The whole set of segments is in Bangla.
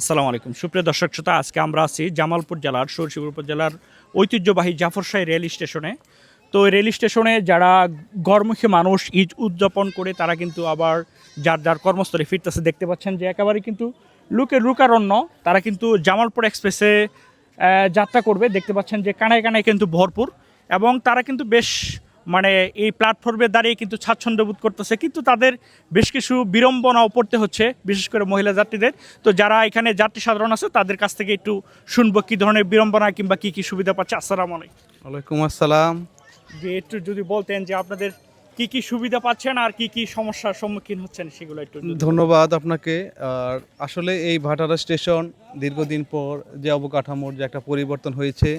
আসসালামু আলাইকুম সুপ্রিয় দর্শক শ্রোতা, আজকে আমরা আছি জামালপুর জেলার সরিষাপুর উপজেলার ঐতিহ্যবাহী জাফরশাহী রেল স্টেশনে। তো এই রেল স্টেশনে যারা ঘরমুখী মানুষ ঈদ উদযাপন করে তারা কিন্তু আবার যার যার কর্মস্থলে ফিরতেছে। দেখতে পাচ্ছেন যে একেবারে কিন্তু লোকের লুকারণ্য, তারা কিন্তু জামালপুর এক্সপ্রেসে যাত্রা করবে। দেখতে পাচ্ছেন যে কানায় কানায় কিন্তু ভরপুর, এবং তারা কিন্তু বেশ এই প্ল্যাটফর্মে দাঁড়িয়ে কিন্তু স্বাচ্ছন্দ্য বোধ করতেছে, কিন্তু তাদের বেশ কিছু বিড়ম্বনাও পড়তে হচ্ছে, বিশেষ করে মহিলা যাত্রীদের। তো যারা এখানে যাত্রী সাধারণ আছে তাদের কাছ থেকে একটু শুনবো কী ধরনের বিড়ম্বনা কিংবা কী কী সুবিধা পাচ্ছে। আসসালামু আলাইকুম। ওয়ালাইকুম আসসালাম। যে একটু যদি বলতেন যে আপনাদের কি কি সুবিধা পাচ্ছেন আর কি কি সমস্যার সম্মুখীন হচ্ছেন সেগুলো একটু ধন্যবাদ আপনাকে। আর আসলে এই ভাটারা স্টেশন দীর্ঘদিন পর যে অবকাঠামোর যে একটা পরিবর্তন হয়েছে,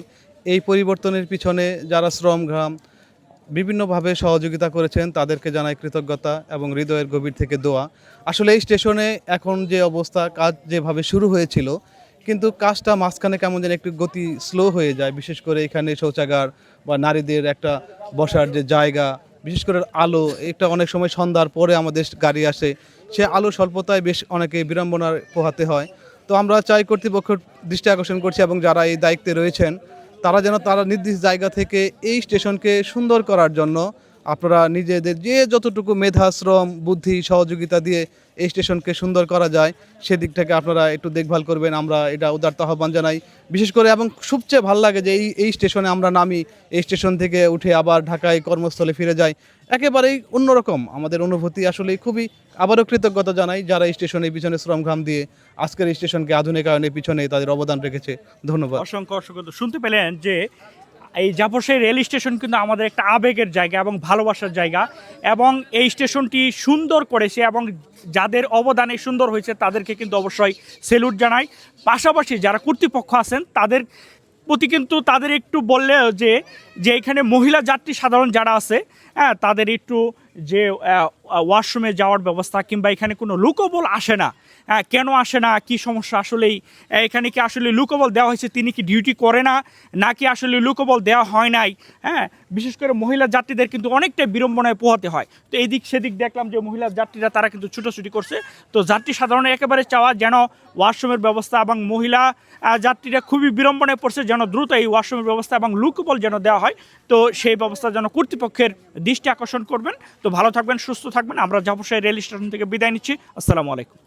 এই পরিবর্তনের পিছনে যারা শ্রমঘাম বিভিন্নভাবে সহযোগিতা করেছেন তাদেরকে জানাই কৃতজ্ঞতা এবং হৃদয়ের গভীর থেকে দোয়া। আসলে এই স্টেশনে এখন যে অবস্থা, কাজ যেভাবে শুরু হয়েছিল, কিন্তু কাজটা মাঝখানে কেমন যেন একটু গতি স্লো হয়ে যায়। বিশেষ করে এখানে শৌচাগার বা নারীদের একটা বসার যে জায়গা, বিশেষ করে আলো, এটা অনেক সময় সন্ধ্যার পরে আমাদের গাড়ি আসে, সে আলো স্বল্পতায় বেশ অনেকে বিড়ম্বনার পোহাতে হয়। তো আমরা চাই কর্তৃপক্ষের দৃষ্টি আকর্ষণ করছি এবং যারা এই দায়িত্বে রয়েছেন তারা নির্দিষ্ট জায়গা থেকে এই স্টেশনকে সুন্দর করার জন্য আপনারা নিজেদের যে যতটুকু মেধা, শ্রম, বুদ্ধি, সহযোগিতা দিয়ে এই স্টেশনকে সুন্দর করা যায় সেদিক থেকে আপনারা একটু দেখভাল করবেন। আমরা এটা উদারতা আহ্বান জানাই বিশেষ করে। এবং সবচেয়ে ভালো লাগে যে এই স্টেশনে আমরা নামি, এই স্টেশন থেকে উঠে আবার ঢাকায় কর্মস্থলে ফিরে যাই, একেবারেই অন্যরকম আমাদের অনুভূতি। আসলে খুবই আবারও কৃতজ্ঞতা জানাই যারা এই স্টেশনের পিছনে শ্রমঘাম দিয়ে আজকের এই স্টেশনকে আধুনিকায়নের পিছনে তাদের অবদান রেখেছে। ধন্যবাদ। অসংখ্য অসংখ্য শুনতে পেলেন যে এই জাফরশাহী রেল স্টেশন কিন্তু আমাদের একটা আবেগের জায়গা এবং ভালোবাসার জায়গা, এবং এই স্টেশনটি সুন্দর করেছে এবং যাদের অবদানে সুন্দর হয়েছে তাদেরকে কিন্তু অবশ্যই স্যালুট জানাই। পাশাপাশি যারা কর্তৃপক্ষ আছেন তাদের প্রতি কিন্তু তাদের একটু বললে যে যে এখানে মহিলা যাত্রী সাধারণ যারা আছে, হ্যাঁ, তাদের একটু যে ওয়াশরুমে যাওয়ার ব্যবস্থা কিংবা এখানে কোনো লুকোবল আসে না, হ্যাঁ, কেন আসে না, কী সমস্যা, আসলেই এখানে কি আসলে লুকোবল দেওয়া হয়েছে, তিনি কি ডিউটি করে না নাকি আসলে লুকোবল দেওয়া হয় নাই, হ্যাঁ, বিশেষ করে মহিলা যাত্রীদের কিন্তু অনেকটাই বিড়ম্বনায় পোহাতে হয়। তো এদিক সেদিক দেখলাম যে মহিলা যাত্রীরা তারা কিন্তু ছুটোছুটি করছে। তো যাত্রী সাধারণের একেবারে চাওয়া যেন ওয়াশরুমের ব্যবস্থা, এবং মহিলা যাত্রীরা খুবই বিড়ম্বনায় পড়ছে, যেন দ্রুত এই ওয়াশরুমের ব্যবস্থা এবং লুকোবল যেন দেওয়া হয়। তো সেই ব্যবস্থা যেন কর্তৃপক্ষের দৃষ্টি আকর্ষণ করবেন। তো ভালো থাকবেন, সুস্থ থাকবেন। আমরা জাফরশাহী রেল স্টেশন থেকে বিদায় নিচ্ছি। আসসালামু আলাইকুম।